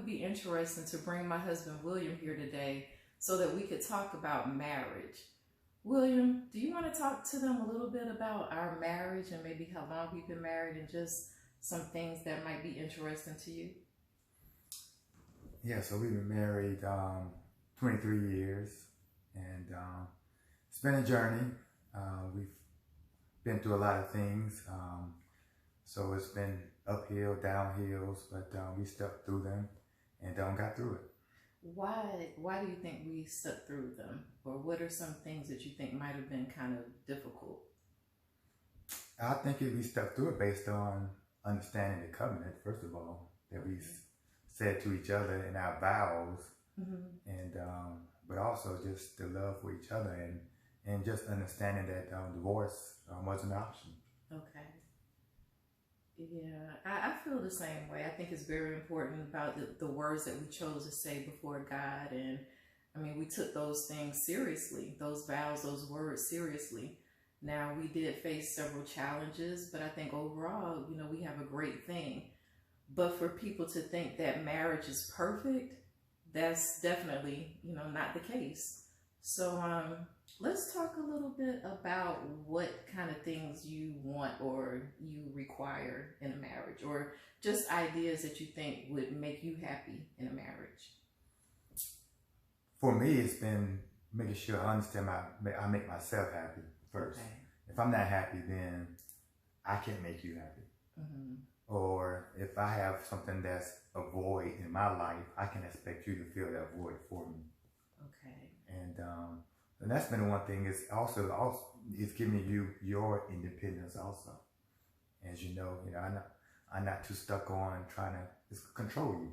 would be interesting to bring my husband William here today so that we could talk about marriage. William, do you want to talk to them a little bit about our marriage and maybe how long we've been married and just some things that might be interesting to you? Yeah, so we've been married 23 years, and it's been a journey. We've been through a lot of things, so it's been uphill, downhills, but we stepped through them and got through it. Why do you think we stuck through them? Or what are some things that you think might have been kind of difficult? I think we stuck through it based on understanding the covenant, first of all, that we said to each other in our vows, and but also just the love for each other and just understanding that divorce wasn't an option. Okay. Yeah, I feel the same way. I think it's very important about the words that we chose to say before God. And I mean, we took those things seriously, those vows, those words seriously. Now, we did face several challenges, but I think overall, we have a great thing. But for people to think that marriage is perfect, that's definitely, not the case. So let's talk a little bit about what kind of things you want or you require in a marriage, or just ideas that you think would make you happy in a marriage. For me, it's been making sure I understand I make myself happy first. Okay. If I'm not happy, then I can't make you happy. Or if I have something that's a void in my life, I can expect you to fill that void for me. Okay. And that's been one thing. Is also it's giving you your independence also. As you know, I'm not too stuck on trying to control you.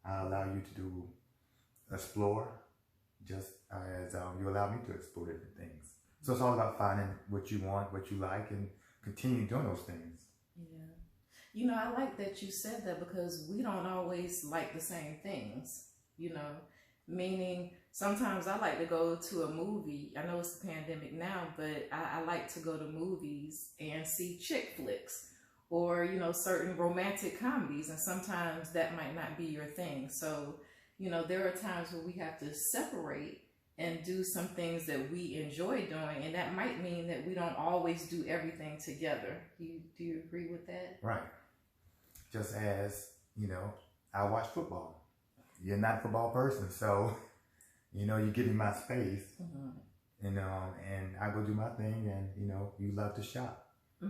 I allow you to explore, just as you allow me to explore different things. So it's all about finding what you want, what you like, and continue doing those things. Yeah. I like that you said that because we don't always like the same things, meaning sometimes I like to go to a movie. I know it's the pandemic now, but I like to go to movies and see chick flicks or, certain romantic comedies. And sometimes that might not be your thing. So, there are times where we have to separate and do some things that we enjoy doing. And that might mean that we don't always do everything together. Do you agree with that? Right. Just as, I watch football. You're not a football person, so, you give me my space, and I go do my thing, and, you love to shop.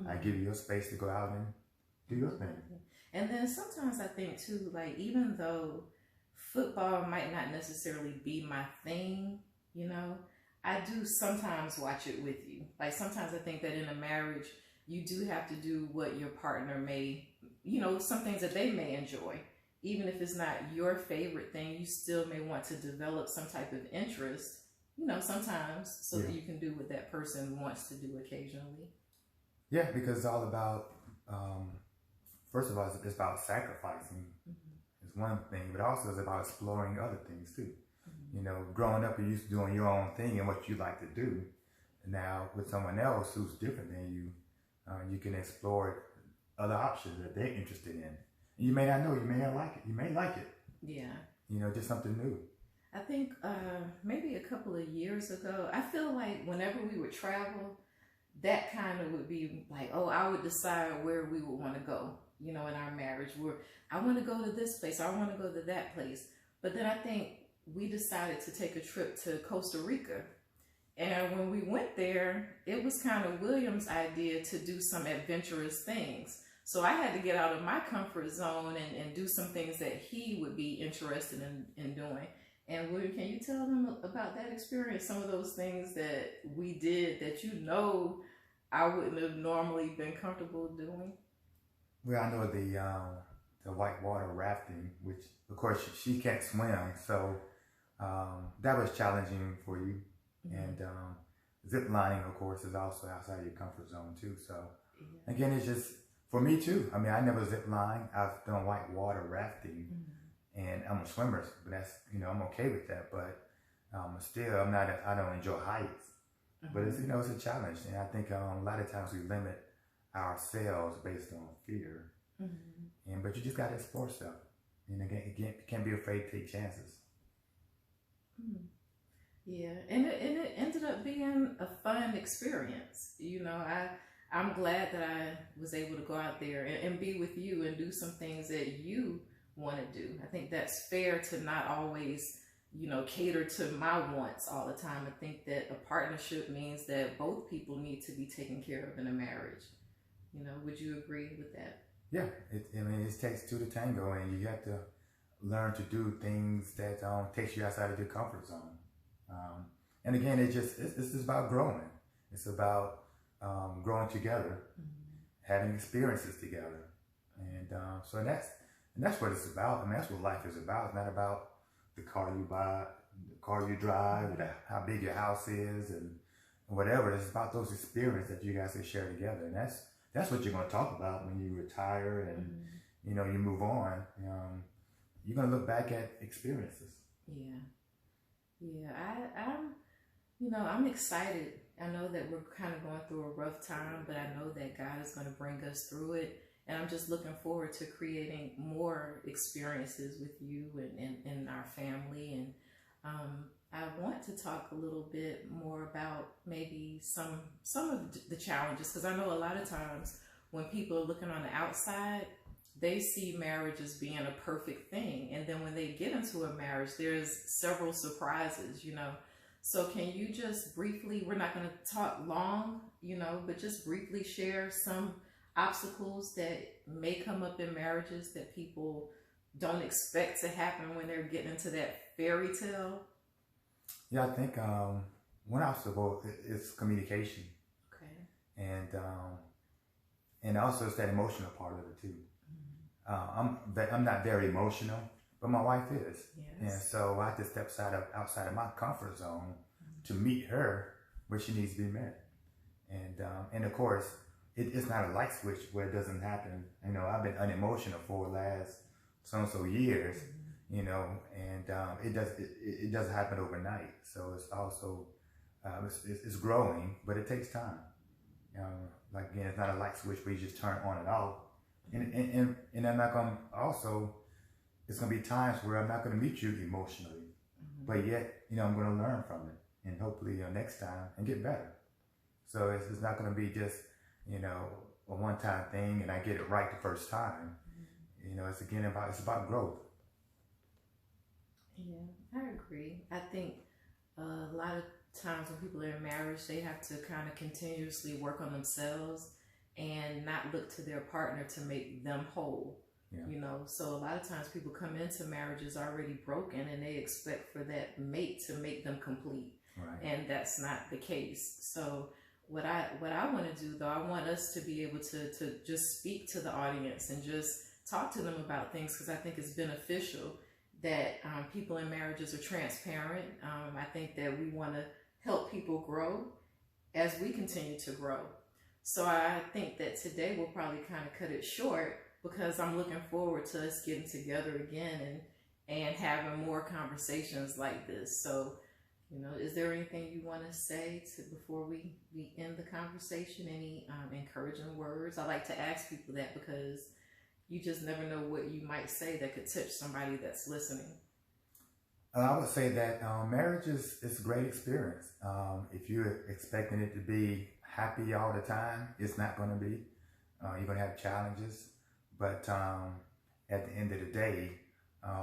I give you your space to go out and do your thing. And then sometimes I think, too, like, even though football might not necessarily be my thing, I do sometimes watch it with you. Like, sometimes I think that in a marriage, you do have to do what your partner may, some things that they may enjoy. Even if it's not your favorite thing, you still may want to develop some type of interest, sometimes, so that you can do what that person wants to do occasionally. Yeah, because it's all about, first of all, it's about sacrificing. It's one thing, but also it's about exploring other things too. Growing up, you're used to doing your own thing and what you like to do. Now, with someone else who's different than you, you can explore other options that they're interested in. You may not know, you may not like it. You may like it. Yeah. Just something new. I think maybe a couple of years ago, I feel like whenever we would travel, that kind of would be like, I would decide where we would want to go, in our marriage. Where I want to go to this place, I want to go to that place. But then I think we decided to take a trip to Costa Rica. And when we went there, it was kind of William's idea to do some adventurous things. So I had to get out of my comfort zone and do some things that he would be interested in doing. And William, can you tell them about that experience? Some of those things that we did that I wouldn't have normally been comfortable doing? Well, I know the whitewater rafting, which of course she can't swim, so that was challenging for you. And zip lining, of course, is also outside your comfort zone too. So again, it's just for me too. I mean, I never zip line. I've done whitewater rafting, and I'm a swimmer, but that's I'm okay with that. But still, I don't enjoy heights. But it's it's a challenge, and I think a lot of times we limit ourselves based on fear. But you just got to explore stuff. And again, you can't be afraid to take chances. Mm. Yeah, and it ended up being a fun experience. I'm glad that I was able to go out there and be with you and do some things that you want to do. I think that's fair to not always, cater to my wants all the time. I think that a partnership means that both people need to be taken care of in a marriage. Would you agree with that? Yeah, it takes two to tango, and you have to learn to do things that takes you outside of your comfort zone. Um, and again, it's just about growing. It's about growing together, having experiences together, and that's what it's about. I mean, that's what life is about. It's not about the car you buy, the car you drive, or how big your house is, and whatever. It's about those experiences that you guys can share together, and that's what you're going to talk about when you retire and you move on. You're going to look back at experiences. Yeah. I'm excited. I know that we're kind of going through a rough time, but I know that God is going to bring us through it. And I'm just looking forward to creating more experiences with you and our family. And I want to talk a little bit more about maybe some of the challenges, because I know a lot of times when people are looking on the outside, they see marriage as being a perfect thing. And then when they get into a marriage, there's several surprises, So can you just briefly, we're not going to talk long, but just briefly share some obstacles that may come up in marriages that people don't expect to happen when they're getting into that fairy tale? Yeah, I think one obstacle is communication. Okay. And also it's that emotional part of it too. I'm not very emotional, but my wife is. Yes. And so I have to step outside of my comfort zone to meet her where she needs to be met. And of course, it's not a light switch where it doesn't happen. I've been unemotional for the last so years, and it doesn't happen overnight. So it's also it's growing, but it takes time. Like again, it's not a light switch where you just turn on and off. And I'm not going to also, it's going to be times where I'm not going to meet you emotionally, but yet, I'm going to learn from it and hopefully next time and get better. So it's not going to be just, a one-time thing and I get it right the first time. It's about growth. Yeah, I agree. I think a lot of times when people are in marriage, they have to kind of continuously work on themselves and not look to their partner to make them whole. Yeah. So a lot of times people come into marriages already broken and they expect for that mate to make them complete. Right. And that's not the case. So what I want to do though, I want us to be able to just speak to the audience and just talk to them about things, because I think it's beneficial that people in marriages are transparent. I think that we want to help people grow as we continue to grow. So I think that today we'll probably kind of cut it short, because I'm looking forward to us getting together again and having more conversations like this. So, is there anything you want to say before we end the conversation? Any encouraging words? I like to ask people that because you just never know what you might say that could touch somebody that's listening. I would say that marriage is a great experience. If you're expecting it to be happy all the time, it's not going to be. You're going to have challenges, but at the end of the day,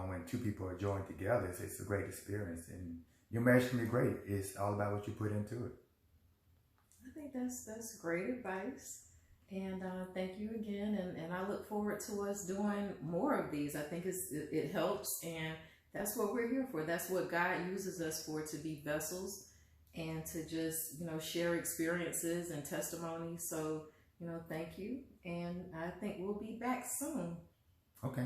when two people are joined together, it's a great experience, and your marriage can be great. It's all about what you put into it. I think that's great advice, and thank you again, and I look forward to us doing more of these. I think it helps, and that's what we're here for. That's what God uses us for, to be vessels and to just, share experiences and testimonies. So, thank you. And I think we'll be back soon. Okay.